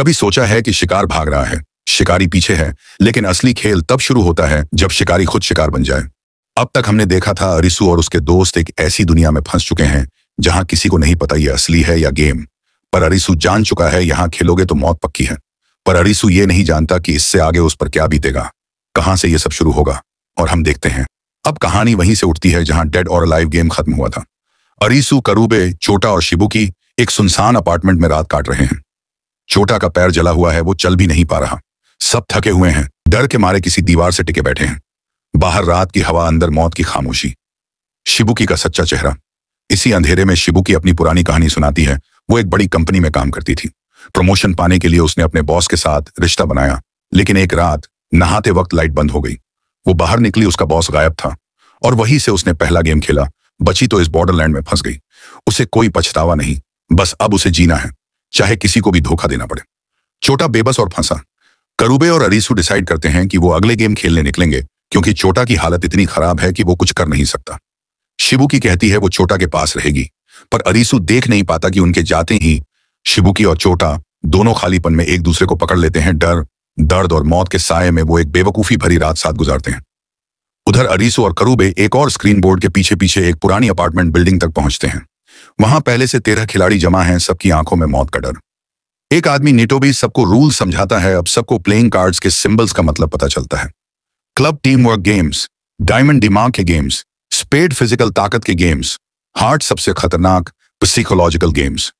कभी सोचा है कि शिकार भाग रहा है, शिकारी पीछे है, लेकिन असली खेल तब शुरू होता है जब शिकारी खुद शिकार बन जाए। अब तक हमने देखा था अरिसु और उसके दोस्त एक ऐसी दुनिया में फंस चुके हैं जहां किसी को नहीं पता ये असली है या गेम। पर अरिसु जान चुका है यहां खेलोगे तो मौत पक्की है। पर अरिसु ये नहीं जानता कि इससे आगे उस पर क्या बीतेगा, कहां से ये सब शुरू होगा। और हम देखते हैं अब कहानी वहीं से उठती है जहां डेड और अलाइव गेम खत्म हुआ था। अरिसु, करूबे, चोटा और शिबुकी एक सुनसान अपार्टमेंट में रात काट रहे हैं। चोटा का पैर जला हुआ है, वो चल भी नहीं पा रहा। सब थके हुए हैं, डर के मारे किसी दीवार से टिके बैठे हैं। बाहर रात की हवा, अंदर मौत की खामोशी। शिबुकी का सच्चा चेहरा। इसी अंधेरे में शिबुकी अपनी पुरानी कहानी सुनाती है। वो एक बड़ी कंपनी में काम करती थी। प्रमोशन पाने के लिए उसने अपने बॉस के साथ रिश्ता बनाया, लेकिन एक रात नहाते वक्त लाइट बंद हो गई। वो बाहर निकली, उसका बॉस गायब था और वहीं से उसने पहला गेम खेला। बची तो इस बॉर्डरलैंड में फंस गई। उसे कोई पछतावा नहीं, बस अब उसे जीना है, चाहे किसी को भी धोखा देना पड़े। चोटा बेबस और फंसा। करूबे और अरिसु डिसाइड करते हैं कि वो अगले गेम खेलने निकलेंगे, क्योंकि चोटा की हालत इतनी खराब है कि वो कुछ कर नहीं सकता। शिबुकी कहती है वो चोटा के पास रहेगी, पर अरिसु देख नहीं पाता कि उनके जाते ही शिबुकी और चोटा दोनों खालीपन में एक दूसरे को पकड़ लेते हैं। डर, दर्द और मौत के साये में वो एक बेवकूफी भरी रात साथ गुजारते हैं। उधर अरिसु और करूबे एक और स्क्रीन बोर्ड के पीछे पीछे एक पुरानी अपार्टमेंट बिल्डिंग तक पहुंचते हैं। वहां पहले से 13 खिलाड़ी जमा हैं, सबकी आंखों में मौत का डर। एक आदमी निटोबी सबको रूल समझाता है। अब सबको प्लेइंग कार्ड्स के सिंबल्स का मतलब पता चलता है। Club team work games, diamond दिमाग के गेम्स, स्पेड फिजिकल ताकत के गेम्स, हार्ट सबसे खतरनाक साइकोलॉजिकल गेम्स।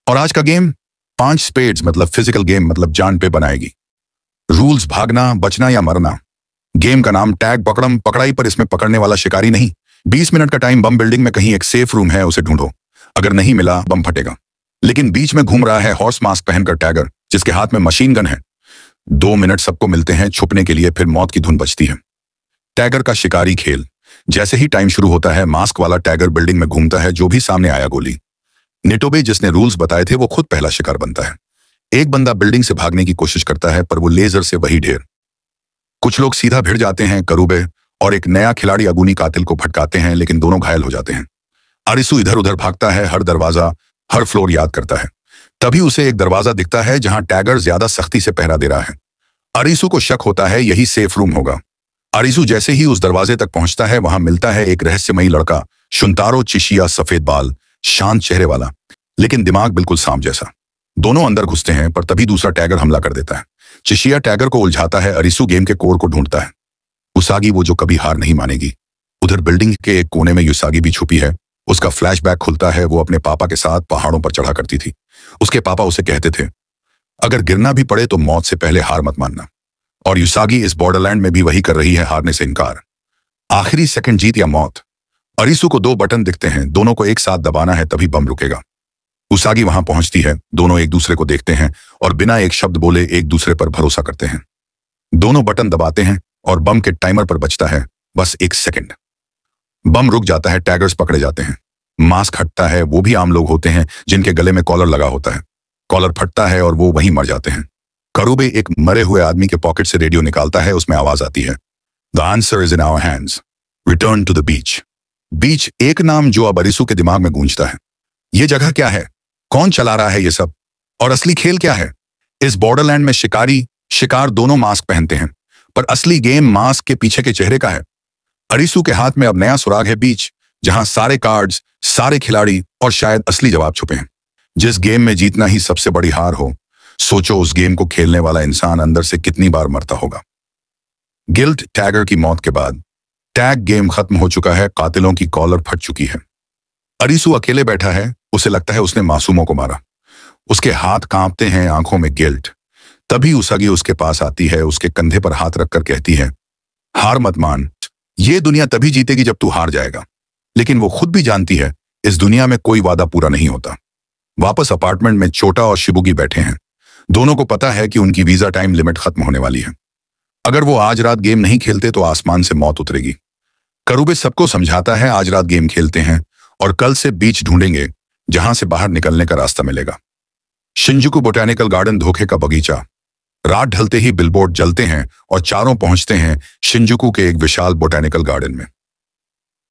और आज का गेम 5 स्पेड्स मतलब फिजिकल गेम, मतलब जान पे बनाएगी। रूल्स भागना, बचना या मरना। गेम का नाम टैग पकड़म पकड़ाई, पर इसमें पकड़ने वाला शिकारी नहीं। 20 मिनट का टाइम। बम बिल्डिंग में कहीं एक सेफ रूम है, उसे ढूंढो। अगर नहीं मिला बम फटेगा। लेकिन बीच में घूम रहा है हॉर्स मास्क पहनकर टैगर, जिसके हाथ में मशीन गन है। 2 मिनट सबको मिलते हैं छुपने के लिए, फिर मौत की धुन बजती है। टैगर का शिकारी खेल। जैसे ही टाइम शुरू होता है, मास्क वाला टैगर बिल्डिंग में घूमता है, जो भी सामने आया गोली। निटोबे जिसने रूल्स बताए थे वो खुद पहला शिकार बनता है। एक बंदा बिल्डिंग से भागने की कोशिश करता है, पर वो लेजर से वही ढेर। कुछ लोग सीधा भिड़ जाते हैं। करूबे और एक नया खिलाड़ी अगुनी कातिल को भटकाते हैं, लेकिन दोनों घायल हो जाते हैं। अरिसु इधर उधर भागता है, हर दरवाजा, हर फ्लोर याद करता है। तभी उसे एक दरवाजा दिखता है जहां टैगर ज्यादा सख्ती से पहरा दे रहा है। अरिसु को शक होता है यही सेफ रूम होगा। अरिसु जैसे ही उस दरवाजे तक पहुंचता है, वहां मिलता है एक रहस्यमयी लड़का, शुंतारो चिशिया, सफेद बाल, शांत चेहरे वाला, लेकिन दिमाग बिल्कुल सांप जैसा। दोनों अंदर घुसते हैं, पर तभी दूसरा टैगर हमला कर देता है। चिशिया टैगर को उलझाता है। अरिसु गेम के कोर को ढूंढता है। उसागी, वो जो कभी हार नहीं मानेगी। उधर बिल्डिंग के एक कोने में युसागी भी छुपी है। उसका फ्लैशबैक खुलता है। वो अपने पापा के साथ पहाड़ों पर चढ़ा करती थी। उसके पापा उसे कहते थे, अगर गिरना भी पड़े तो मौत से पहले हार मत मानना। और युसागी इस बॉर्डरलैंड में भी वही कर रही है, हारने से इनकार। आखिरी सेकंड, जीत या मौत। अरिसु को 2 बटन दिखते हैं, दोनों को एक साथ दबाना है, तभी बम रुकेगा। उसागी वहां पहुंचती है। दोनों एक दूसरे को देखते हैं और बिना एक शब्द बोले एक दूसरे पर भरोसा करते हैं। दोनों बटन दबाते हैं और बम के टाइमर पर बचता है बस 1 सेकंड। बम रुक जाता है, टैगर्स पकड़े जाते हैं। मास्क हटता है। वो भी आम लोग होते हैं जिनके गले में कॉलर लगा होता है। कॉलर फटता है और वो वहीं मर जाते हैं। करूबे एक मरे हुए आदमी के पॉकेट से रेडियो निकालता है। उसमें आवाज आती है, the answer is in our hands, return to the beach. Beach एक नाम जो अब अरिसु के दिमाग में गूंजता है। ये जगह क्या है? कौन चला रहा है ये सब? और असली खेल क्या है? इस बॉर्डरलैंड में शिकारी शिकार दोनों मास्क पहनते हैं, पर असली गेम मास्क के पीछे के चेहरे का है। अरिसु के हाथ में अब नया सुराग है, बीच, जहां सारे कार्ड्स, सारे खिलाड़ी और शायद असली जवाब छुपे हैं। जिस गेम में जीतना ही सबसे बड़ी हार हो, सोचो उस गेम को खेलने वाला इंसान अंदर से कितनी बार मरता होगा। गिल्ट। टैगर की मौत के बाद टैग गेम खत्म हो चुका है। कातिलों की कॉलर फट चुकी है। अरिसु अकेले बैठा है। उसे लगता है उसने मासूमों को मारा। उसके हाथ कांपते हैं, आंखों में गिल्ट। तभी उसागी उसके पास आती है, उसके कंधे पर हाथ रखकर कहती है, हार मत मान, ये दुनिया तभी जीतेगी जब तू हार जाएगा। लेकिन वो खुद भी जानती है इस दुनिया में कोई वादा पूरा नहीं होता। वापस अपार्टमेंट में चोटा और शिबुकी बैठे हैं। दोनों को पता है कि उनकी वीजा टाइम लिमिट खत्म होने वाली है। अगर वो आज रात गेम नहीं खेलते तो आसमान से मौत उतरेगी। करूबे सबको समझाता है, आज रात गेम खेलते हैं और कल से बीच ढूंढेंगे जहां से बाहर निकलने का रास्ता मिलेगा। शिंजुकू बोटैनिकल गार्डन, धोखे का बगीचा। रात ढलते ही बिलबोर्ड जलते हैं और चारों पहुंचते हैं शिंजुकू के एक विशाल बोटैनिकल गार्डन में।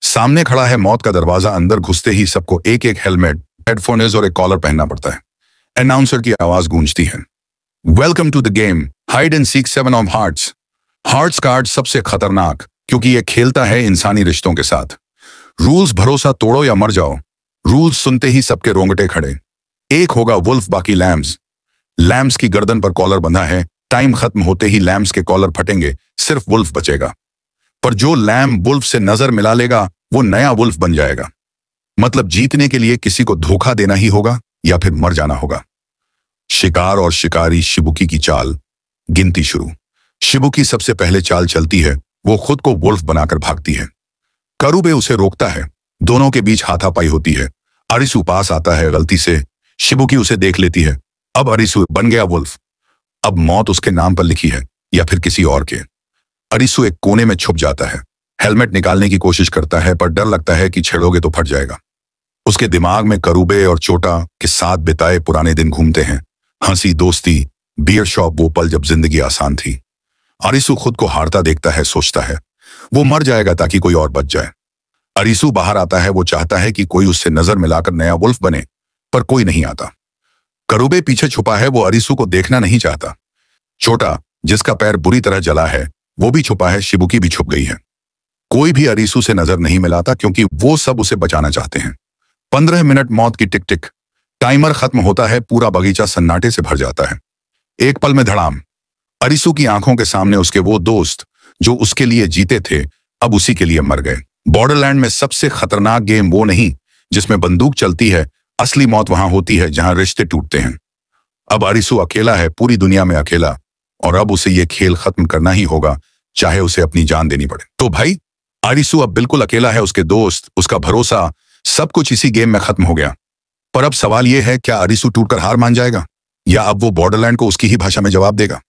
सामने खड़ा है मौत का दरवाजा। अंदर घुसते ही सबको एक एक हेलमेट, हेडफोन्स और एक कॉलर पहनना पड़ता है। अनाउंसर की आवाज गूंजती है, welcome to the game hide and seek 7 of hearts. Hearts card सबसे खतरनाक क्योंकि यह खेलता है इंसानी रिश्तों के साथ। रूल्स भरोसा तोड़ो या मर जाओ। रूल्स सुनते ही सबके रोंगटे खड़े। एक होगा वुल्फ, बाकी लैम्स। लैम्स की गर्दन पर कॉलर बंधा है। टाइम खत्म होते ही लैम्स के कॉलर फटेंगे, सिर्फ वुल्फ बचेगा। पर जो लैम वुल्फ से नजर मिला लेगा वो नया वुल्फ बन जाएगा। मतलब जीतने के लिए किसी को धोखा देना ही होगा या फिर मर जाना होगा। शिकार और शिकारी शिबुकी की चाल। गिनती शुरू। शिबुकी सबसे पहले चाल चलती है। वो खुद को वुल्फ बनाकर भागती है। करुबे उसे रोकता है। दोनों के बीच हाथापाई होती है। अरिसु पास आता है। गलती से शिबुकी उसे देख लेती है। अब अरिसु बन गया वुल्फ। अब मौत उसके नाम पर लिखी है या फिर किसी और के। अरिसु एक कोने में छुप जाता है। हेलमेट निकालने की कोशिश करता है पर डर लगता है कि छेड़ोगे तो फट जाएगा। उसके दिमाग में करुबे और चोटा के साथ बिताए पुराने दिन घूमते हैं। हंसी, दोस्ती, बियर शॉप, वो पल जब जिंदगी आसान थी। अरिसु खुद को हारता देखता है, सोचता है वो मर जाएगा ताकि कोई और बच जाए। अरिसु बाहर आता है। वो चाहता है कि कोई उससे नजर मिलाकर नया वुल्फ बने, पर कोई नहीं आता। करुबे पीछे छुपा है। वो अरिसु को देखना नहीं चाहता। चोटा, जिसका पैर बुरी तरह जला है, वो भी छुपा है। शिबुकी भी छुप गई है। कोई भी अरिसु से नजर नहीं मिलाता क्योंकि वो सब उसे बचाना चाहते हैं। 15 मिनट मौत की टिक टिक। टाइमर खत्म होता है। पूरा बगीचा सन्नाटे से भर जाता है। एक पल में धड़ाम। अरिसु की आंखों के सामने उसके वो दोस्त जो उसके लिए जीते थे अब उसी के लिए मर गए। बॉर्डरलैंड में सबसे खतरनाक गेम वो नहीं जिसमें बंदूक चलती है। असली मौत वहां होती है जहां रिश्ते टूटते हैं। अब अरिसु अकेला है, पूरी दुनिया में अकेला, और अब उसे ये खेल खत्म करना ही होगा, चाहे उसे अपनी जान देनी पड़े। तो भाई, अरिसु अब बिल्कुल अकेला है। उसके दोस्त, उसका भरोसा, सब कुछ इसी गेम में खत्म हो गया। पर अब सवाल यह है, क्या अरिसु टूटकर हार मान जाएगा या अब वो बॉर्डरलैंड को उसकी ही भाषा में जवाब देगा?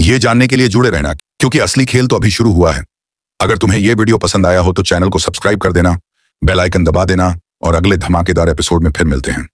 ये जानने के लिए जुड़े रहना, क्योंकि असली खेल तो अभी शुरू हुआ है। अगर तुम्हें यह वीडियो पसंद आया हो तो चैनल को सब्सक्राइब कर देना, बेल आइकन दबा देना, और अगले धमाकेदार एपिसोड में फिर मिलते हैं।